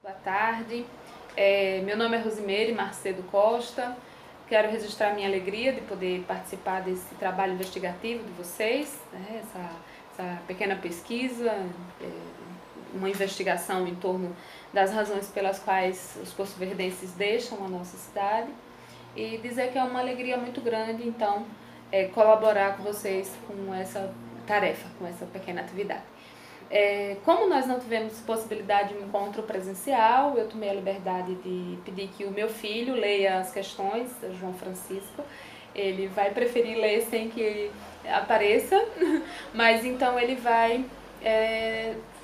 Boa tarde, meu nome é Rosimeire Macedo Costa. Quero registrar minha alegria de poder participar desse trabalho investigativo de vocês, né? Essa pequena pesquisa, uma investigação em torno das razões pelas quais os poço-verdenses deixam a nossa cidade, e dizer que é uma alegria muito grande, então, colaborar com vocês com essa tarefa, com essa pequena atividade. Como nós não tivemos possibilidade de um encontro presencial, eu tomei a liberdade de pedir que o meu filho leia as questões, João Francisco. Ele vai preferir ler sem que apareça, mas então ele vai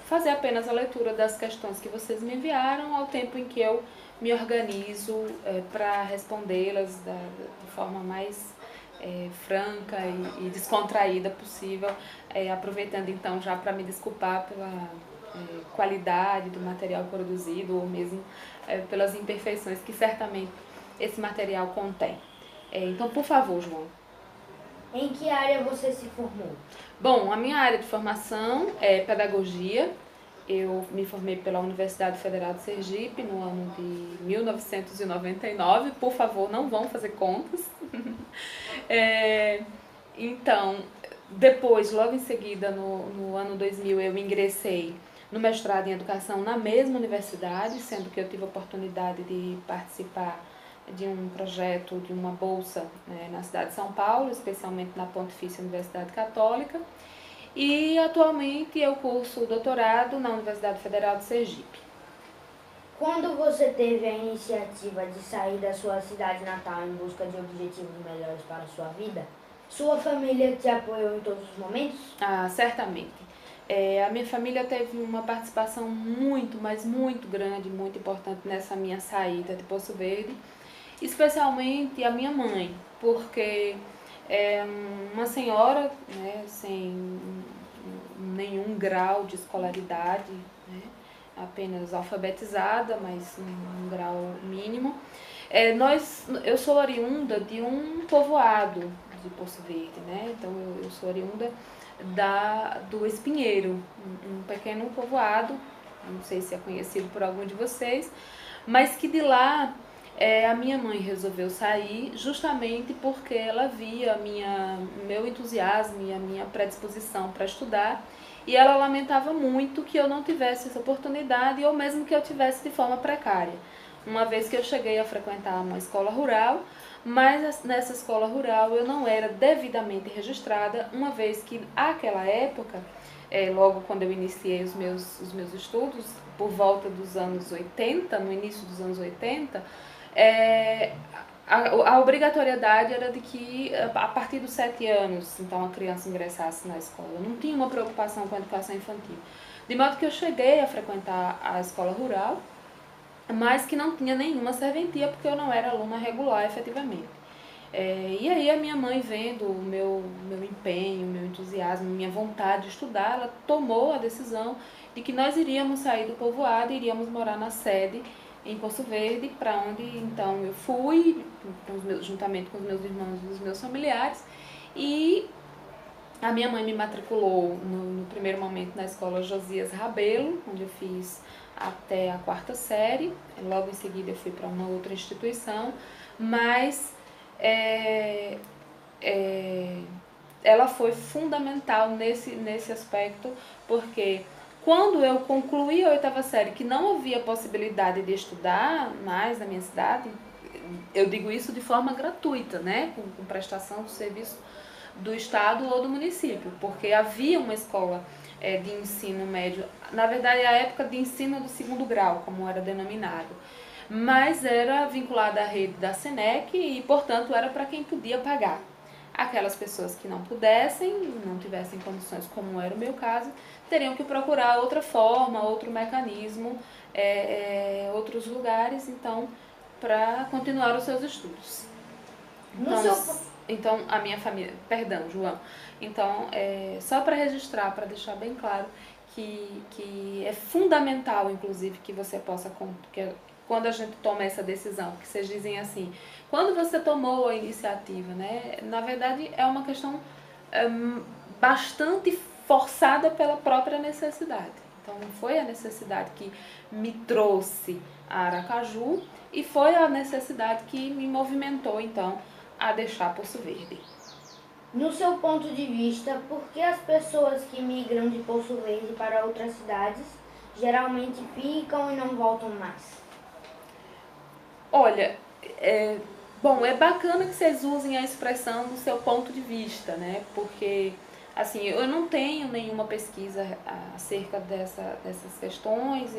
fazer apenas a leitura das questões que vocês me enviaram, ao tempo em que eu me organizo para respondê-las de forma mais franca e descontraída possível, aproveitando então já para me desculpar pela qualidade do material produzido, ou mesmo pelas imperfeições que certamente esse material contém. Então, por favor, João. Em que área você se formou? Bom, a minha área de formação é pedagogia. Eu me formei pela Universidade Federal de Sergipe no ano de 1999. Por favor, não vão fazer contas. Então, depois, logo em seguida, no ano 2000, eu ingressei no mestrado em educação na mesma universidade, sendo que eu tive a oportunidade de participar de um projeto, de uma bolsa, né, na cidade de São Paulo, especialmente na Pontifícia Universidade Católica. E atualmente eu curso doutorado na Universidade Federal de Sergipe. Quando você teve a iniciativa de sair da sua cidade natal em busca de objetivos melhores para a sua vida, sua família te apoiou em todos os momentos? Ah, certamente. A minha família teve uma participação muito, mas muito grande, muito importante nessa minha saída de Poço Verde, especialmente a minha mãe, porque é uma senhora, né, sem nenhum grau de escolaridade, né, apenas alfabetizada, mas um grau mínimo. Eu sou oriunda de um povoado de Poço Verde, né? Então eu sou oriunda do Espinheiro, um pequeno povoado, não sei se é conhecido por algum de vocês, mas que de lá a minha mãe resolveu sair justamente porque ela via meu entusiasmo e a minha predisposição para estudar, e ela lamentava muito que eu não tivesse essa oportunidade, ou mesmo que eu tivesse de forma precária. Uma vez que eu cheguei a frequentar uma escola rural, mas nessa escola rural eu não era devidamente registrada, uma vez que àquela época, logo quando eu iniciei os meus estudos, por volta dos anos 80, no início dos anos 80, a obrigatoriedade era de que a partir dos 7 anos, então, a criança ingressasse na escola. Eu não tinha uma preocupação com a educação infantil. De modo que eu cheguei a frequentar a escola rural, mas que não tinha nenhuma serventia, porque eu não era aluna regular efetivamente. E aí a minha mãe, vendo o meu empenho, o meu entusiasmo, minha vontade de estudar, ela tomou a decisão de que nós iríamos sair do povoado e iríamos morar na sede em Poço Verde, para onde então eu fui, juntamente com os meus irmãos e os meus familiares, e a minha mãe me matriculou no primeiro momento na escola Josias Rabelo, onde eu fiz até a 4ª série. Logo em seguida eu fui para uma outra instituição, mas ela foi fundamental nesse aspecto, porque quando eu concluí a 8ª série, que não havia possibilidade de estudar mais na minha cidade, eu digo isso de forma gratuita, né, com prestação do serviço do estado ou do município, porque havia uma escola de ensino médio, na verdade a época de ensino do 2º grau, como era denominado, mas era vinculada à rede da SENEC e, portanto, era para quem podia pagar. Aquelas pessoas que não pudessem, não tivessem condições, como era o meu caso, teriam que procurar outra forma, outro mecanismo, outros lugares, então, para continuar os seus estudos. Então, a minha família... Perdão, João. Então, só para registrar, para deixar bem claro que é fundamental, inclusive, que você possa... quando a gente toma essa decisão, que vocês dizem assim, quando você tomou a iniciativa, né? Na verdade, é uma questão bastante forçada pela própria necessidade. Então foi a necessidade que me trouxe a Aracaju e foi a necessidade que me movimentou então a deixar Poço Verde. No seu ponto de vista, por que as pessoas que migram de Poço Verde para outras cidades geralmente ficam e não voltam mais? Olha, é bacana que vocês usem a expressão do seu ponto de vista, né? Porque, assim, eu não tenho nenhuma pesquisa acerca dessas questões,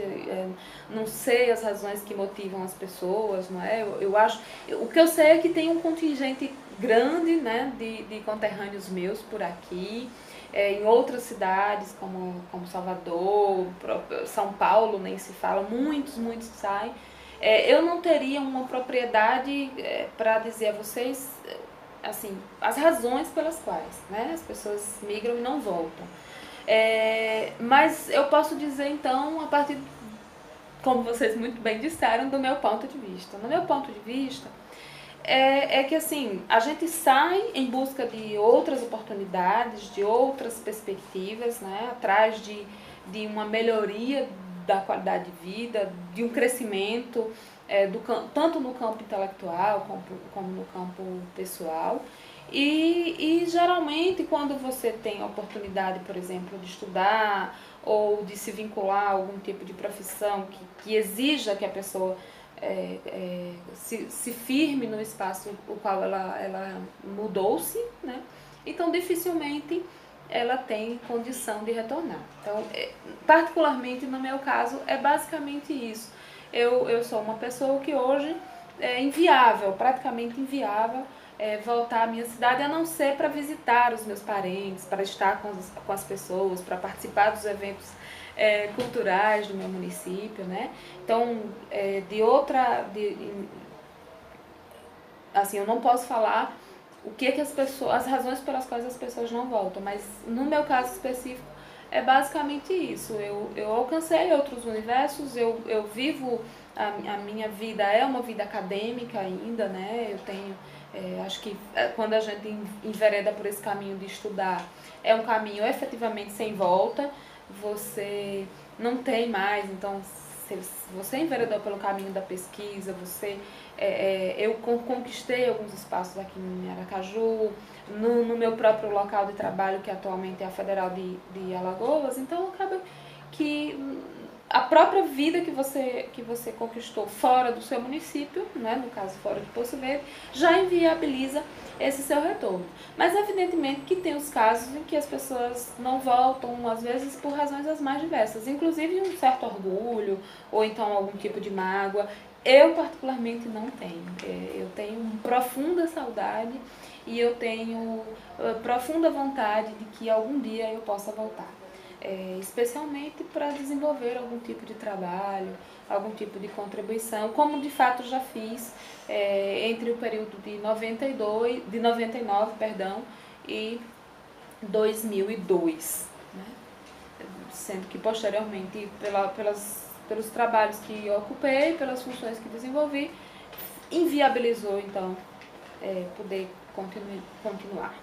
não sei as razões que motivam as pessoas, não é? Eu acho, o que eu sei é que tem um contingente grande, né, de conterrâneos meus por aqui, em outras cidades como Salvador, São Paulo, nem se fala, muitos saem. Eu não teria uma propriedade para dizer a vocês assim, as razões pelas quais, né, as pessoas migram e não voltam. Mas eu posso dizer então, a partir, como vocês muito bem disseram, do meu ponto de vista. No meu ponto de vista, é que assim, a gente sai em busca de outras oportunidades, de outras perspectivas, né, atrás de uma melhoria da qualidade de vida, de um crescimento, tanto no campo intelectual como no campo pessoal. E geralmente quando você tem a oportunidade, por exemplo, de estudar ou de se vincular a algum tipo de profissão que exija que a pessoa se firme no espaço o qual ela mudou-se, né? Então dificilmente ela tem condição de retornar. Então, particularmente no meu caso, é basicamente isso. Eu sou uma pessoa que hoje é inviável, praticamente inviável, voltar à minha cidade, a não ser para visitar os meus parentes, para estar com as pessoas, para participar dos eventos culturais do meu município, né? Então, assim, eu não posso falar o que as pessoas, as razões pelas quais as pessoas não voltam, mas no meu caso específico é basicamente isso. Eu alcancei outros universos, eu vivo, a minha vida é uma vida acadêmica ainda, né? Eu tenho, acho que quando a gente envereda por esse caminho de estudar, é um caminho efetivamente sem volta, você não tem mais, então se você enveredou pelo caminho da pesquisa, eu conquistei alguns espaços aqui em Aracaju, no meu próprio local de trabalho, que atualmente é a Federal de Alagoas, então acaba que a própria vida que você conquistou fora do seu município, né, no caso fora de Poço Verde, já inviabiliza esse seu retorno. Mas evidentemente que tem os casos em que as pessoas não voltam, às vezes por razões as mais diversas, inclusive um certo orgulho ou então algum tipo de mágoa. Eu particularmente não tenho. Eu tenho profunda saudade e eu tenho profunda vontade de que algum dia eu possa voltar. Especialmente para desenvolver algum tipo de trabalho, algum tipo de contribuição, como de fato já fiz entre o período de 99, perdão, e 2002, né? Sendo que posteriormente pelos trabalhos que eu ocupei, pelas funções que desenvolvi, inviabilizou então poder continuar.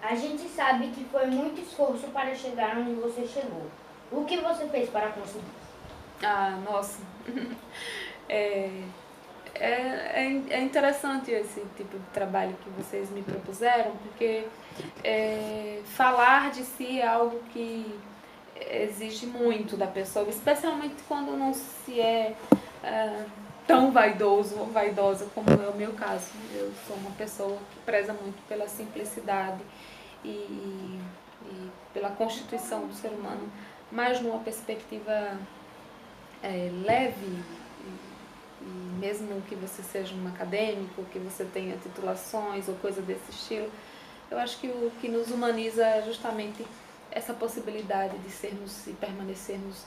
A gente sabe que foi muito esforço para chegar onde você chegou. O que você fez para conseguir? Ah, nossa. É interessante esse tipo de trabalho que vocês me propuseram, porque falar de si é algo que exige muito da pessoa, especialmente quando não se é tão vaidoso ou vaidosa como é o meu caso. Eu sou uma pessoa que preza muito pela simplicidade e pela constituição do ser humano, mas numa perspectiva leve, e mesmo que você seja um acadêmico, que você tenha titulações ou coisa desse estilo, eu acho que o que nos humaniza é justamente essa possibilidade de sermos e permanecermos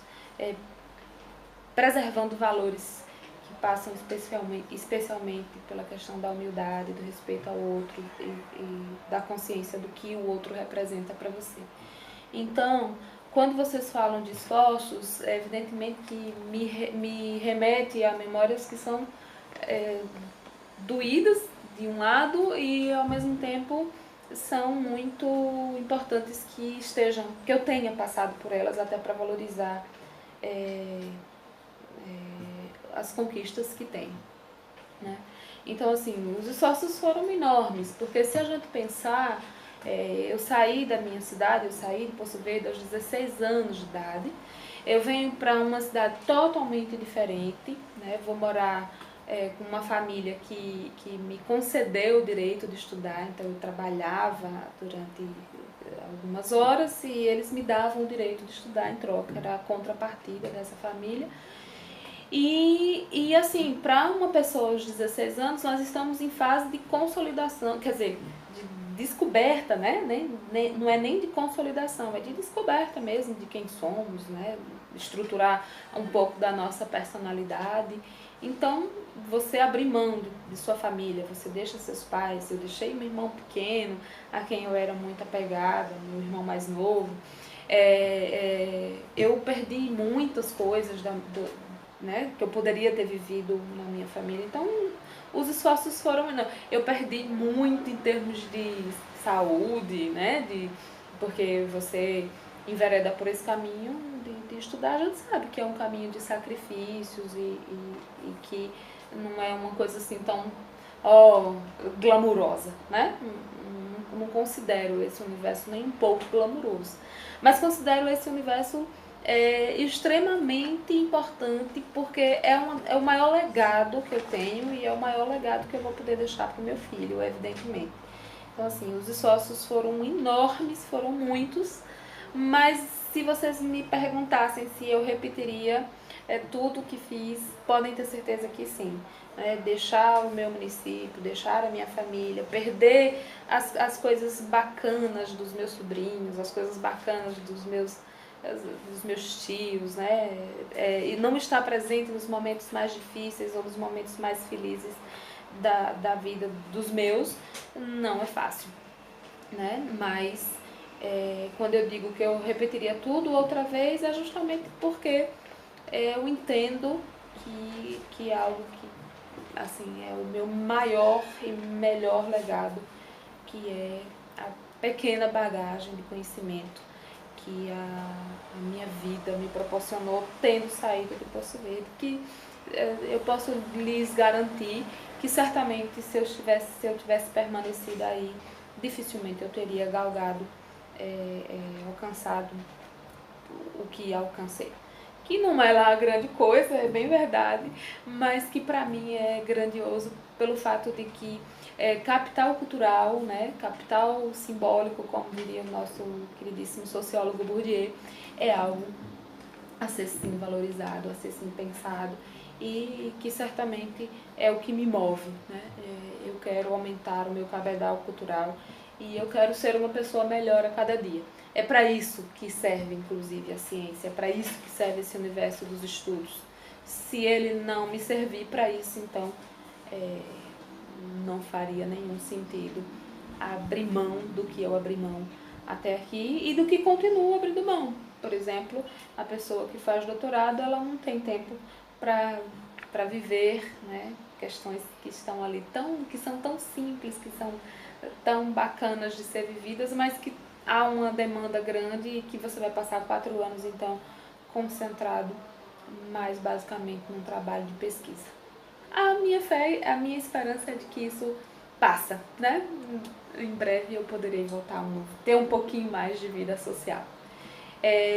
preservando valores que passam especialmente pela questão da humildade, do respeito ao outro e da consciência do que o outro representa para você. Então, quando vocês falam de esforços, evidentemente que me remete a memórias que são doídas de um lado e ao mesmo tempo são muito importantes que eu tenha passado por elas até para valorizar as conquistas que tenho, né? Então, assim, os esforços foram enormes, porque se a gente pensar, eu saí da minha cidade, eu saí de Poço Verde aos 16 anos de idade, eu venho para uma cidade totalmente diferente, né? Vou morar com uma família que me concedeu o direito de estudar, então eu trabalhava durante algumas horas e eles me davam o direito de estudar em troca, era a contrapartida dessa família. E assim, para uma pessoa aos 16 anos, nós estamos em fase de consolidação, quer dizer, de descoberta, né? Não é nem de consolidação, é de descoberta mesmo de quem somos, né? Estruturar um pouco da nossa personalidade. Então, você abrir mão de sua família, você deixa seus pais, eu deixei meu irmão pequeno, a quem eu era muito apegada, meu irmão mais novo. Eu perdi muitas coisas né, que eu poderia ter vivido na minha família. Então, os esforços foram... Não, eu perdi muito em termos de saúde, né, porque você envereda por esse caminho de estudar, a gente sabe que é um caminho de sacrifícios e que não é uma coisa assim tão glamurosa, né? Não considero esse universo nem um pouco glamuroso, mas considero esse universo extremamente importante, porque é o maior legado que eu tenho e é o maior legado que eu vou poder deixar para o meu filho, evidentemente. Então, assim, os esforços foram enormes, foram muitos, mas se vocês me perguntassem se eu repetiria tudo o que fiz, podem ter certeza que sim. Deixar o meu município, deixar a minha família, perder as coisas bacanas dos meus sobrinhos, as coisas bacanas dos meus tios, né? E não estar presente nos momentos mais difíceis ou nos momentos mais felizes da vida dos meus, não é fácil, né? Mas quando eu digo que eu repetiria tudo outra vez, é justamente porque eu entendo que é algo que, assim, é o meu maior e melhor legado, que é a pequena bagagem de conhecimento que a minha vida me proporcionou tendo saído de Poço Verde, que eu posso lhes garantir que certamente se eu tivesse permanecido aí, dificilmente eu teria galgado, alcançado o que alcancei. Que não é lá grande coisa, é bem verdade, mas que para mim é grandioso pelo fato de que capital cultural, né, capital simbólico, como diria o nosso queridíssimo sociólogo Bourdieu, é algo a ser sim valorizado, a ser sim pensado e que certamente é o que me move, né? Eu quero aumentar o meu cabedal cultural e eu quero ser uma pessoa melhor a cada dia. É para isso que serve, inclusive, a ciência, é para isso que serve esse universo dos estudos. Se ele não me servir para isso, então não faria nenhum sentido abrir mão do que eu abri mão até aqui e do que continuo abrindo mão. Por exemplo, a pessoa que faz doutorado, ela não tem tempo para viver, né, questões que estão ali que são tão simples, que são tão bacanas de ser vividas, mas que há uma demanda grande e que você vai passar 4 anos, então, concentrado mais basicamente num trabalho de pesquisa. A minha fé, a minha esperança é de que isso passa, né? Em breve eu poderei voltar ter um pouquinho mais de vida social.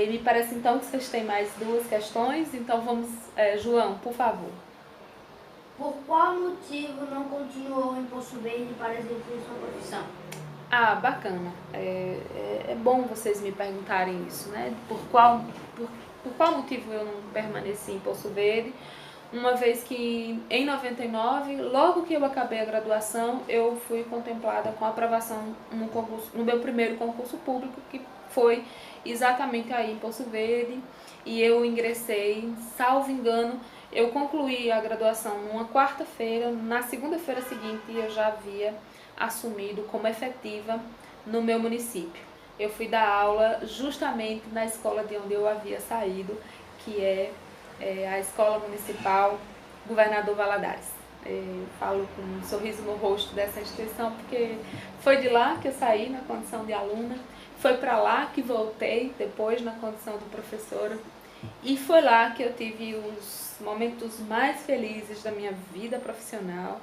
Me parece então que vocês têm mais 2 questões, então vamos, João, por favor. Por qual motivo não continuou em Poço Verde para exercer sua profissão? Ah, bacana. É bom vocês me perguntarem isso, né? Por qual motivo eu não permaneci em Poço Verde, uma vez que em 99, logo que eu acabei a graduação, eu fui contemplada com a aprovação no meu primeiro concurso público, que foi exatamente aí em Poço Verde, e eu ingressei, salvo engano, eu concluí a graduação numa quarta-feira, na segunda-feira seguinte eu já havia assumido como efetiva no meu município. Eu fui dar aula justamente na escola de onde eu havia saído, que é a Escola Municipal Governador Valadares. falo com um sorriso no rosto dessa instituição, porque foi de lá que eu saí na condição de aluna, foi para lá que voltei depois na condição de professora, e foi lá que eu tive os momentos mais felizes da minha vida profissional,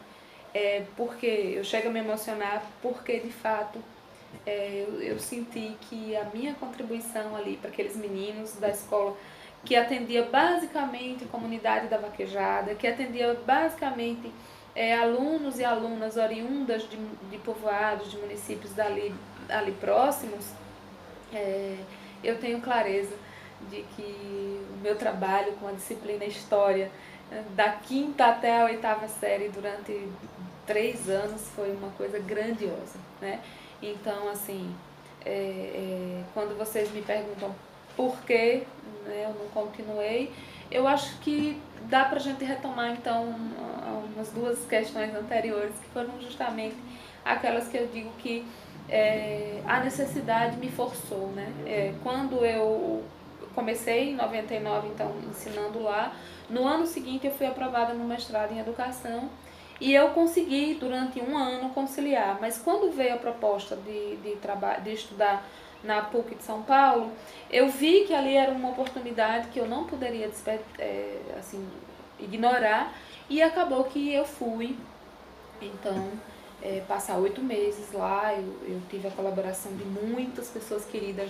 porque eu chego a me emocionar, porque de fato eu senti que a minha contribuição ali para aqueles meninos da escola, que atendia basicamente a comunidade da Vaquejada, que atendia basicamente alunos e alunas oriundas de povoados, de municípios ali próximos, eu tenho clareza de que o meu trabalho com a disciplina História, da quinta até a oitava série, durante 3 anos, foi uma coisa grandiosa, né? Então, assim, quando vocês me perguntam por que, né, eu não continuei, eu acho que dá pra gente retomar, então, umas 2 questões anteriores, que foram justamente aquelas que eu digo que a necessidade me forçou, né? Quando eu comecei em 99, então, ensinando lá, no ano seguinte eu fui aprovada no mestrado em Educação, e eu consegui, durante 1 ano, conciliar. Mas quando veio a proposta de estudar na PUC de São Paulo, eu vi que ali era uma oportunidade que eu não poderia assim, ignorar, e acabou que eu fui. Então, passar 8 meses lá, eu tive a colaboração de muitas pessoas queridas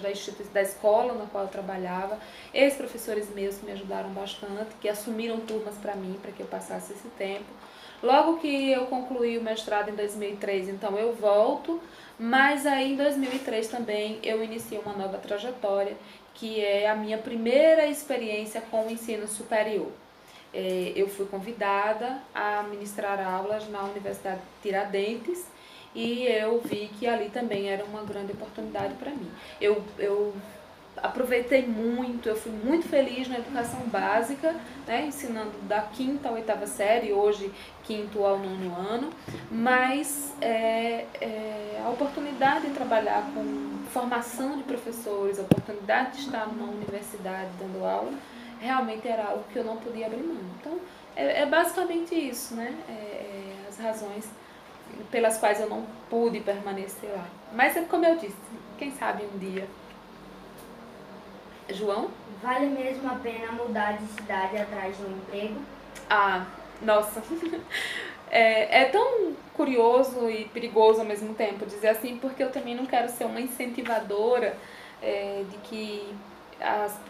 da escola na qual eu trabalhava, ex-professores meus que me ajudaram bastante, que assumiram turmas para mim, para que eu passasse esse tempo. Logo que eu concluí o mestrado em 2003, então eu volto, mas aí em 2003 também eu iniciei uma nova trajetória, que é a minha primeira experiência com o ensino superior. Eu fui convidada a ministrar aulas na Universidade de Tiradentes, e eu vi que ali também era uma grande oportunidade para mim. Eu aproveitei muito, eu fui muito feliz na educação básica, né, ensinando da quinta à oitava série, hoje quinto ao 9º ano, mas a oportunidade de trabalhar com formação de professores, a oportunidade de estar numa universidade dando aula, realmente era algo que eu não podia abrir mão. Então, basicamente isso, né? As razões pelas quais eu não pude permanecer lá. Mas, como eu disse, quem sabe um dia. João? Vale mesmo a pena mudar de cidade atrás de um emprego? Ah, nossa. É tão curioso e perigoso ao mesmo tempo dizer assim, porque eu também não quero ser uma incentivadora de que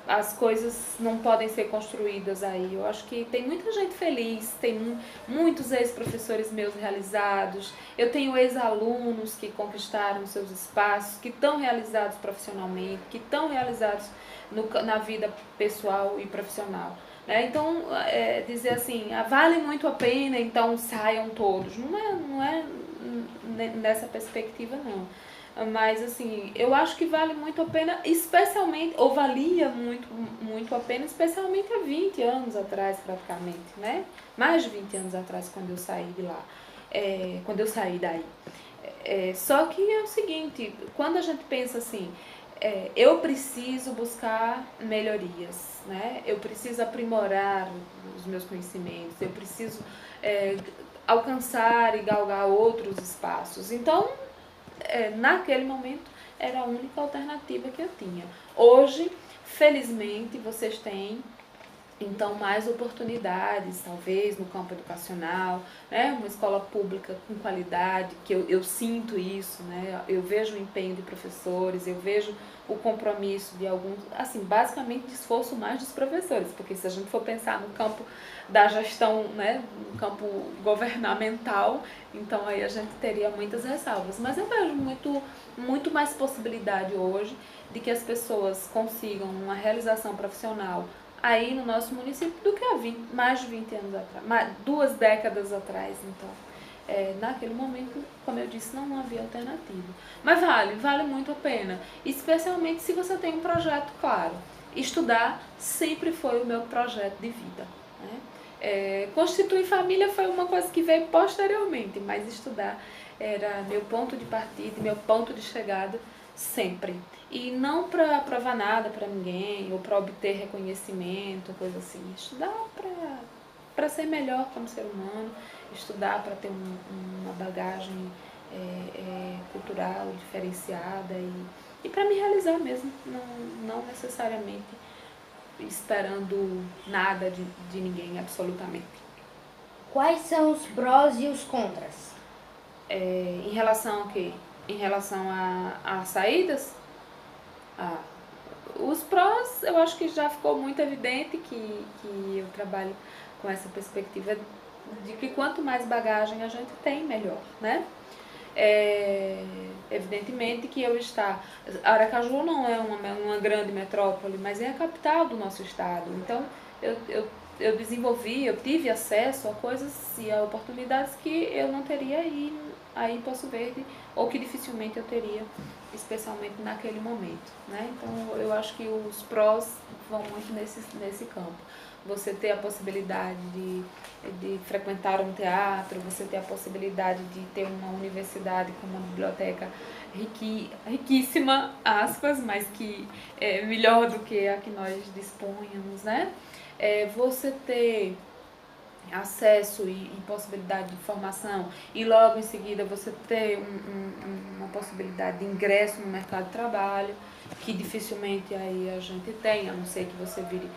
as coisas não podem ser construídas aí. Eu acho que tem muita gente feliz, tem muitos ex-professores meus realizados, eu tenho ex-alunos que conquistaram seus espaços, que estão realizados profissionalmente, que estão realizados na vida pessoal e profissional. Então, dizer assim, vale muito a pena, então saiam todos. Não é nessa perspectiva, não. Mas, assim, eu acho que vale muito a pena, especialmente, ou valia muito, muito a pena, especialmente há 20 anos atrás, praticamente, né? Mais de 20 anos atrás, quando eu saí de lá, quando eu saí daí. Só que é o seguinte, quando a gente pensa assim, eu preciso buscar melhorias, né? Eu preciso aprimorar os meus conhecimentos, eu preciso alcançar e galgar outros espaços. Então, naquele momento, era a única alternativa que eu tinha. Hoje, felizmente, vocês têm então mais oportunidades, talvez, no campo educacional, né? Uma escola pública com qualidade, que eu sinto isso, né? Eu vejo o empenho de professores, eu vejo o compromisso de alguns, assim, basicamente de esforço mais dos professores, porque se a gente for pensar no campo da gestão, né, no campo governamental, então aí a gente teria muitas ressalvas, mas eu vejo muito mais possibilidade hoje de que as pessoas consigam uma realização profissional aí no nosso município do que há mais de 20 anos atrás, 2 décadas atrás. Então, naquele momento, como eu disse, não havia alternativa. Mas vale muito a pena, especialmente se você tem um projeto claro. Estudar sempre foi o meu projeto de vida, né? Constituir família foi uma coisa que veio posteriormente, mas estudar era meu ponto de partida, meu ponto de chegada sempre. E não para provar nada para ninguém, ou para obter reconhecimento, coisa assim. Estudar para para ser melhor como ser humano, estudar para ter uma bagagem cultural diferenciada e para me realizar mesmo, não necessariamente esperando nada de ninguém, absolutamente. Quais são os prós e os contras? Em relação ao quê? Em relação a saídas? Os prós, eu acho que já ficou muito evidente que eu trabalho com essa perspectiva de que quanto mais bagagem a gente tem, melhor, né? Evidentemente que Aracaju não é uma grande metrópole, mas é a capital do nosso estado. Então, eu tive acesso a coisas e a oportunidades que eu não teria aí em Poço Verde, ou que dificilmente eu teria, especialmente naquele momento, né? Então, eu acho que os prós vão muito nesse campo. Você ter a possibilidade de frequentar um teatro, você ter a possibilidade de ter uma universidade com uma biblioteca riquíssima, aspas, mas que é melhor do que a que nós dispunhamos, né? Você ter acesso e possibilidade de formação e logo em seguida você ter uma possibilidade de ingresso no mercado de trabalho, que dificilmente aí a gente tem, a não ser que você vire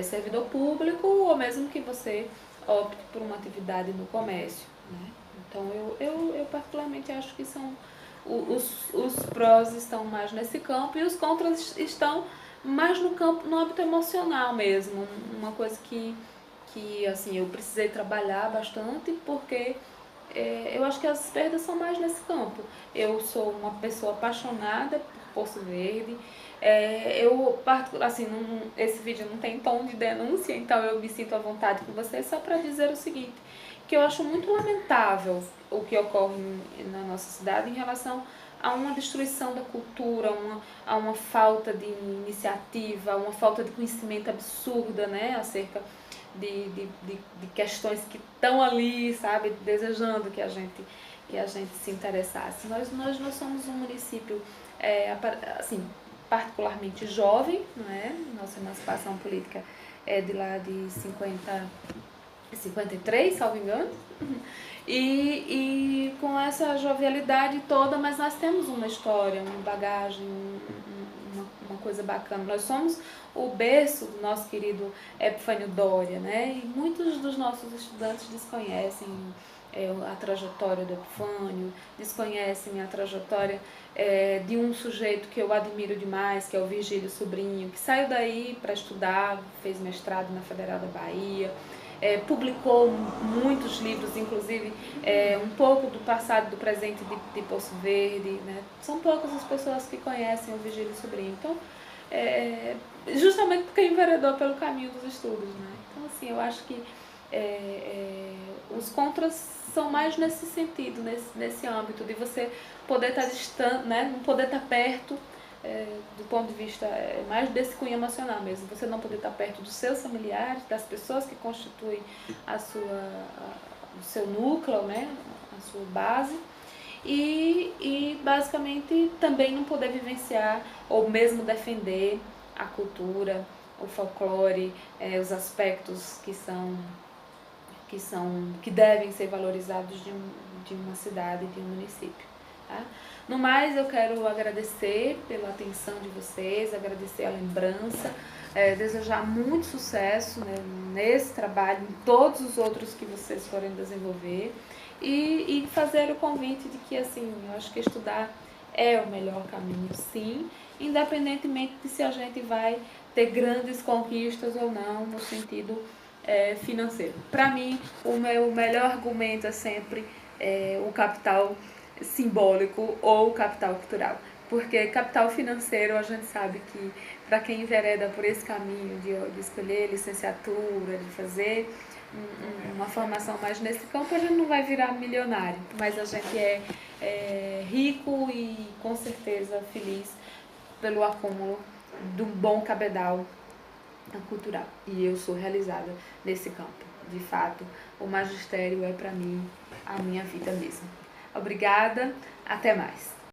servidor público ou mesmo que você opte por uma atividade no comércio, né? Então eu particularmente acho que são os prós estão mais nesse campo e os contras estão mais no âmbito emocional mesmo, uma coisa que assim, eu precisei trabalhar bastante porque eu acho que as perdas são mais nesse campo. Eu sou uma pessoa apaixonada por Poço Verde. Assim, esse vídeo não tem tom de denúncia, então eu me sinto à vontade com vocês só para dizer o seguinte, que eu acho muito lamentável o que ocorre na nossa cidade em relação a uma destruição da cultura, a uma falta de iniciativa, a uma falta de conhecimento absurda, né, acerca de questões que estão ali, sabe, desejando que a gente se interessasse. Nós somos um município, assim, particularmente jovem, não é? Nossa emancipação política é de lá de 53, salvo engano, e com essa jovialidade toda, mas nós temos uma história, uma bagagem, uma coisa bacana. Nós somos o berço do nosso querido Epifânio Doria, né? E muitos dos nossos estudantes desconhecem a trajetória do Epifânio, desconhecem a trajetória de um sujeito que eu admiro demais, que é o Virgílio Sobrinho, que saiu daí para estudar, fez mestrado na Federal da Bahia, publicou muitos livros, inclusive um pouco do passado e do presente de Poço Verde, né? São poucas as pessoas que conhecem o Virgílio Sobrinho. Então, justamente porque enveredou pelo caminho dos estudos, né? Então, assim, eu acho que os contras são mais nesse sentido, nesse âmbito de você poder estar distante, né? Não poder estar perto, do ponto de vista mais desse cunho emocional mesmo, você não poder estar perto dos seus familiares, das pessoas que constituem o seu núcleo, né? A sua base. E basicamente também não poder vivenciar ou mesmo defender a cultura, o folclore, os aspectos que devem ser valorizados de uma cidade, de um município. Tá? No mais, eu quero agradecer pela atenção de vocês, agradecer a lembrança, desejar muito sucesso, né, nesse trabalho, em todos os outros que vocês forem desenvolver e fazer o convite de que, assim, eu acho que estudar é o melhor caminho, sim, independentemente de se a gente vai ter grandes conquistas ou não no sentido financeiro. Para mim, o meu melhor argumento é sempre o capital simbólico ou capital cultural, porque capital financeiro a gente sabe que para quem envereda por esse caminho de escolher licenciatura, de fazer uma formação mais nesse campo, a gente não vai virar milionário, mas a gente é rico e com certeza feliz pelo acúmulo de um bom cabedal cultural, e eu sou realizada nesse campo. De fato, o magistério é para mim a minha vida mesmo. Obrigada, até mais.